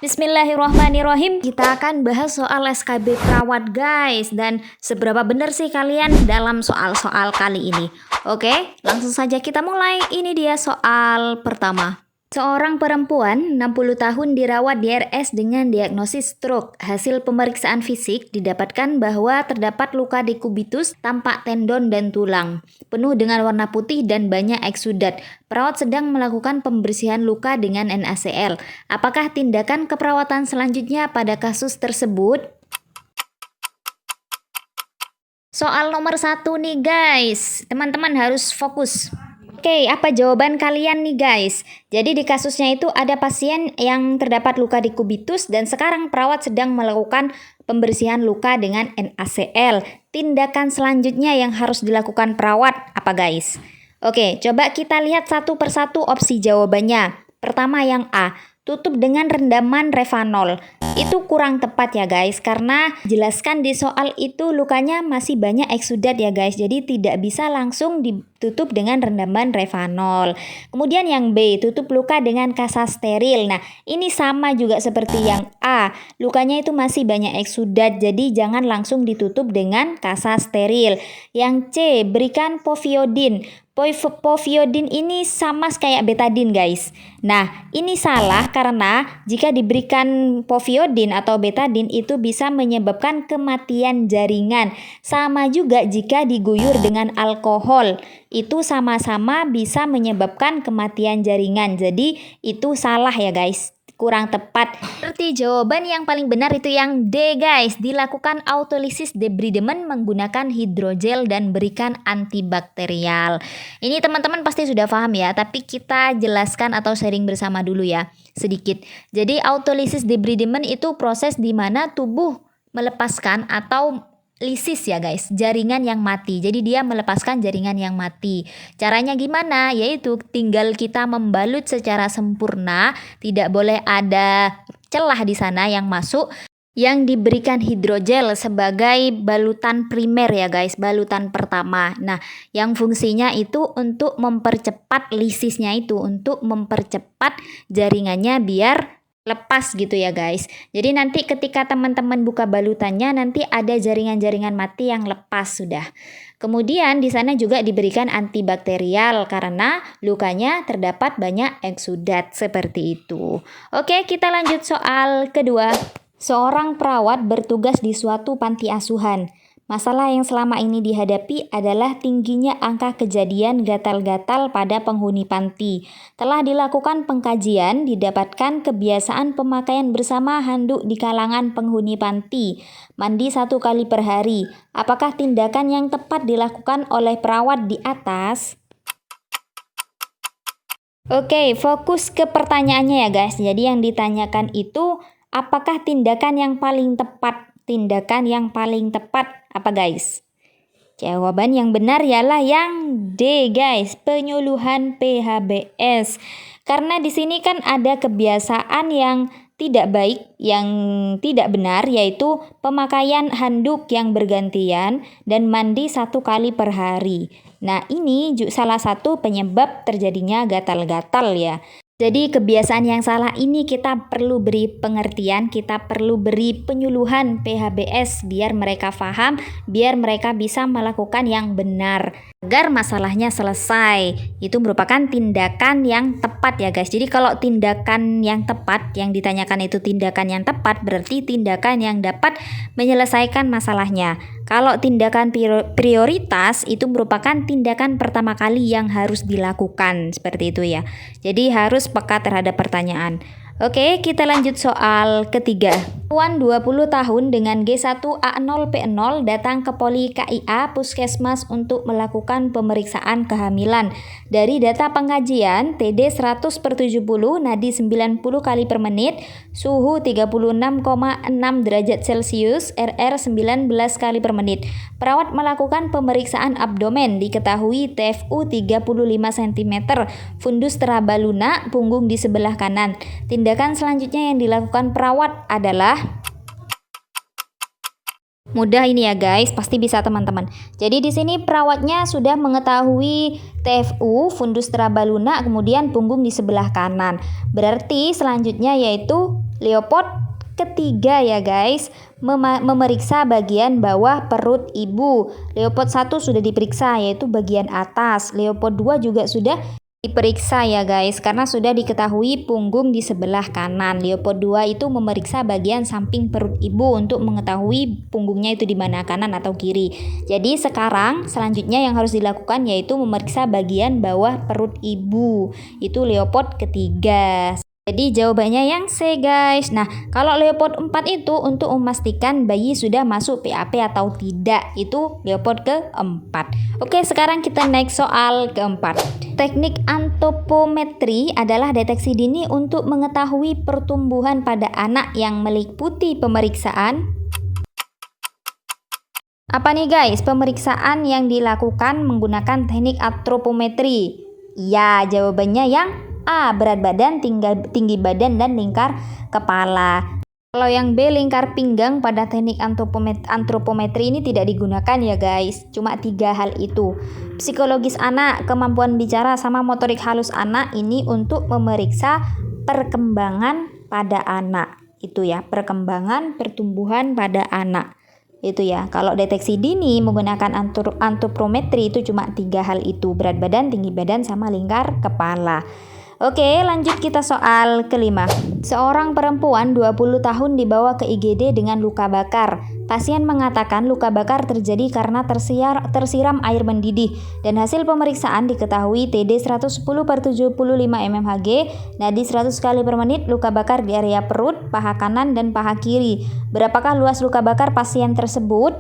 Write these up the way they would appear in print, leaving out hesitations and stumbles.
Bismillahirrahmanirrahim. Kita akan bahas soal SKB perawat guys. Dan seberapa benar sih kalian dalam soal-soal kali ini? Oke, langsung saja kita mulai. Ini dia soal pertama. Seorang perempuan 60 tahun dirawat di RS dengan diagnosis stroke. Hasil pemeriksaan fisik didapatkan bahwa terdapat luka dekubitus, tampak tendon dan tulang, penuh dengan warna putih dan banyak eksudat. Perawat sedang melakukan pembersihan luka dengan NaCl. Apakah tindakan keperawatan selanjutnya pada kasus tersebut? Soal nomor 1 nih guys, teman-teman harus fokus. Oke, apa jawaban kalian nih guys? Jadi di kasusnya itu ada pasien yang terdapat luka dekubitus dan sekarang perawat sedang melakukan pembersihan luka dengan NaCl. Tindakan selanjutnya yang harus dilakukan perawat apa guys? Oke, coba kita lihat satu persatu opsi jawabannya. Pertama yang A, tutup dengan rendaman Revanol. Itu kurang tepat ya guys, karena jelaskan di soal itu lukanya masih banyak eksudat ya guys, jadi tidak bisa langsung ditutup dengan rendaman Revanol. Kemudian yang B, tutup luka dengan kasa steril. Nah ini sama juga seperti yang A, lukanya itu masih banyak eksudat, jadi jangan langsung ditutup dengan kasa steril. Yang C, berikan povidone. Povidone ini sama kayak betadine guys. Nah ini salah karena jika diberikan povidone atau betadine itu bisa menyebabkan kematian jaringan. Sama juga jika diguyur dengan alkohol, itu sama-sama bisa menyebabkan kematian jaringan. Jadi itu salah ya guys, kurang tepat. Berarti jawaban yang paling benar itu yang D guys, dilakukan autolisis debridement menggunakan hidrogel dan berikan antibakterial. Ini teman-teman pasti sudah paham ya, tapi kita jelaskan atau sharing bersama dulu ya sedikit. Jadi autolisis debridement itu proses di mana tubuh melepaskan atau lisis ya guys, jaringan yang mati. Jadi dia melepaskan jaringan yang mati. Caranya gimana? Yaitu tinggal kita membalut secara sempurna, tidak boleh ada celah di sana yang masuk, yang diberikan hidrogel sebagai balutan primer ya guys, balutan pertama. Nah, yang fungsinya itu untuk mempercepat lisisnya, itu untuk mempercepat jaringannya biar lepas gitu ya guys. Jadi nanti ketika teman-teman buka balutannya nanti ada jaringan-jaringan mati yang lepas sudah. Kemudian di sana juga diberikan antibakterial karena lukanya terdapat banyak eksudat seperti itu. Oke, kita lanjut soal kedua. Seorang perawat bertugas di suatu panti asuhan. Masalah yang selama ini dihadapi adalah tingginya angka kejadian gatal-gatal pada penghuni panti. Telah dilakukan pengkajian, didapatkan kebiasaan pemakaian bersama handuk di kalangan penghuni panti. Mandi 1 kali per hari. Apakah tindakan yang tepat dilakukan oleh perawat di atas? Oke, fokus ke pertanyaannya ya guys. Jadi yang ditanyakan itu apakah tindakan yang paling tepat? Tindakan yang paling tepat apa guys? Jawaban yang benar ialah yang D guys, penyuluhan PHBS. Karena di sini kan ada kebiasaan yang tidak baik, yang tidak benar, yaitu pemakaian handuk yang bergantian dan mandi 1 kali per hari. Nah ini salah satu penyebab terjadinya gatal-gatal ya. Jadi kebiasaan yang salah ini kita perlu beri pengertian, kita perlu beri penyuluhan PHBS biar mereka paham, biar mereka bisa melakukan yang benar agar masalahnya selesai. Itu merupakan tindakan yang tepat ya guys. Jadi kalau tindakan yang tepat, yang ditanyakan itu tindakan yang tepat, berarti tindakan yang dapat menyelesaikan masalahnya. Kalau tindakan prioritas itu merupakan tindakan pertama kali yang harus dilakukan, seperti itu ya. Jadi harus peka terhadap pertanyaan. Oke, kita lanjut soal ketiga. Perempuan 20 tahun dengan G1A0P0 datang ke Poli KIA Puskesmas untuk melakukan pemeriksaan kehamilan. Dari data pengkajian, TD 100/70, nadi 90 kali per menit, suhu 36,6 derajat Celcius, RR 19 kali per menit. Perawat melakukan pemeriksaan abdomen, diketahui TFU 35 cm, fundus trabaluna, punggung di sebelah kanan. Tindakan selanjutnya yang dilakukan perawat adalah mudah ini ya guys, pasti bisa teman-teman. Jadi di sini perawatnya sudah mengetahui TFU, fundus trabaluna, kemudian punggung di sebelah kanan. Berarti selanjutnya yaitu Leopard ketiga ya guys, memeriksa bagian bawah perut ibu. Leopard 1 sudah diperiksa yaitu bagian atas. Leopard 2 juga sudah diperiksa ya guys, karena sudah diketahui punggung di sebelah kanan. Leopard 2 itu memeriksa bagian samping perut ibu untuk mengetahui punggungnya itu di mana, kanan atau kiri. Jadi sekarang selanjutnya yang harus dilakukan yaitu memeriksa bagian bawah perut ibu. Itu Leopard ketiga. Jadi jawabannya yang C guys. Nah, kalau Leopard 4 itu untuk memastikan bayi sudah masuk PAP atau tidak. Itu Leopard keempat. Oke, sekarang kita naik soal keempat. Teknik antropometri adalah deteksi dini untuk mengetahui pertumbuhan pada anak yang meliputi pemeriksaan. Apa nih guys? Pemeriksaan yang dilakukan menggunakan teknik antropometri. Ya, jawabannya yang A. Berat badan, tinggi badan, dan lingkar kepala. Kalau yang B, lingkar pinggang, pada teknik antropometri ini tidak digunakan ya guys. Cuma 3 hal itu. Psikologis anak, kemampuan bicara, sama motorik halus anak ini untuk memeriksa perkembangan pada anak. Itu ya, perkembangan pertumbuhan pada anak. Itu ya, kalau deteksi dini menggunakan antropometri itu cuma 3 hal itu. Berat badan, tinggi badan, sama lingkar kepala. Oke, lanjut kita soal kelima. Seorang perempuan 20 tahun dibawa ke IGD dengan luka bakar. Pasien mengatakan luka bakar terjadi karena tersiram air mendidih dan hasil pemeriksaan diketahui TD 110/75 mmHg, nadi 100 kali per menit, luka bakar di area perut, paha kanan, dan paha kiri. Berapakah luas luka bakar pasien tersebut?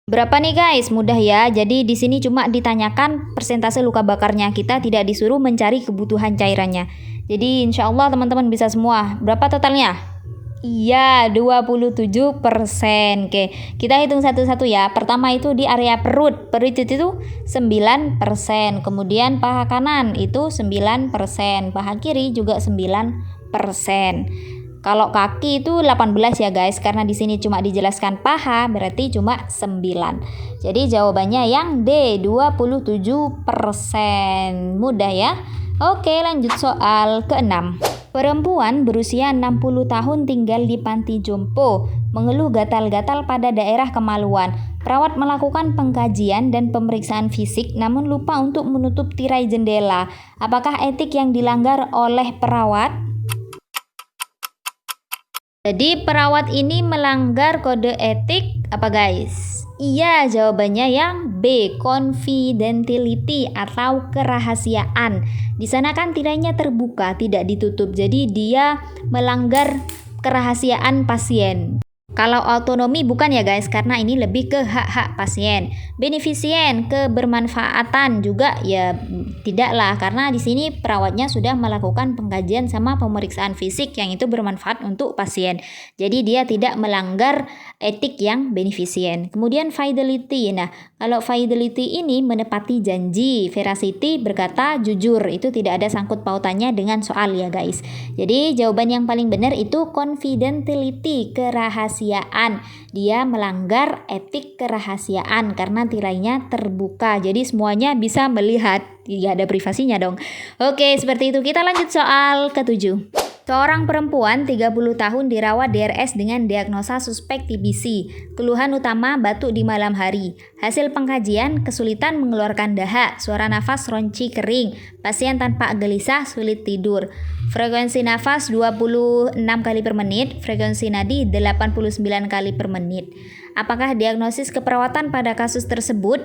Berapa nih guys? Mudah ya. Jadi di sini cuma ditanyakan persentase luka bakarnya. Kita tidak disuruh mencari kebutuhan cairannya. Jadi insya Allah teman-teman bisa semua. Berapa totalnya? Iya, 27%. Oke, kita hitung satu-satu ya. Pertama itu di area perut. Perut itu 9%. Kemudian paha kanan itu 9%. Paha kiri juga 9%. Kalau kaki itu 18 ya guys, karena di sini cuma dijelaskan paha, berarti cuma 9. Jadi jawabannya yang D, 27%. Mudah ya. Oke, lanjut soal ke-6. Perempuan berusia 60 tahun tinggal di panti jompo, mengeluh gatal-gatal pada daerah kemaluan. Perawat melakukan pengkajian dan pemeriksaan fisik namun lupa untuk menutup tirai jendela. Apakah etik yang dilanggar oleh perawat? Jadi perawat ini melanggar kode etik apa guys? Iya, jawabannya yang B, confidentiality atau kerahasiaan. Di sana kan tirainya terbuka, tidak ditutup. Jadi dia melanggar kerahasiaan pasien. Kalau autonomi bukan ya guys, karena ini lebih ke hak-hak pasien. Beneficient, kebermanfaatan juga ya tidaklah, karena di sini perawatnya sudah melakukan pengkajian sama pemeriksaan fisik yang itu bermanfaat untuk pasien. Jadi dia tidak melanggar etik yang beneficient. Kemudian fidelity. Nah, kalau fidelity ini menepati janji, veracity berkata jujur. Itu tidak ada sangkut pautannya dengan soal ya guys. Jadi jawaban yang paling benar itu confidentiality, kerahasiaan. Dia melanggar etik kerahasiaan karena tirainya terbuka. Jadi semuanya bisa melihat. Tidak ada privasinya dong. Oke, seperti itu. Kita lanjut soal ke-7. Seorang perempuan 30 tahun dirawat DRS dengan diagnosa suspek TBC. Keluhan utama batuk di malam hari. Hasil pengkajian kesulitan mengeluarkan dahak, suara nafas ronci kering, pasien tanpa gelisah, sulit tidur. Frekuensi nafas 26 kali per menit, frekuensi nadi 89 kali per menit. Apakah diagnosis keperawatan pada kasus tersebut?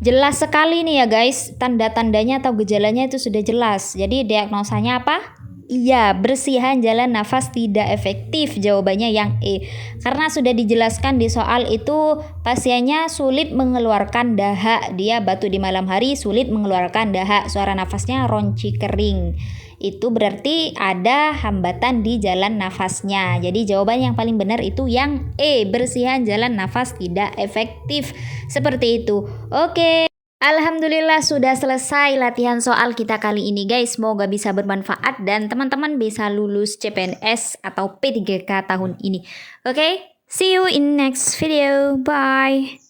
Jelas sekali nih ya guys, tanda-tandanya atau gejalanya itu sudah jelas. Jadi diagnosanya apa? Iya, bersihan jalan nafas tidak efektif. Jawabannya yang E. Karena sudah dijelaskan di soal itu pasiennya sulit mengeluarkan dahak. Dia batuk di malam hari, sulit mengeluarkan dahak. Suara nafasnya ronci kering. Itu berarti ada hambatan di jalan nafasnya. Jadi jawaban yang paling benar itu yang E, bersihan jalan nafas tidak efektif. Seperti itu. Oke. Alhamdulillah sudah selesai latihan soal kita kali ini guys. Semoga bisa bermanfaat dan teman-teman bisa lulus CPNS atau P3K tahun ini. Oke, see you in next video. Bye.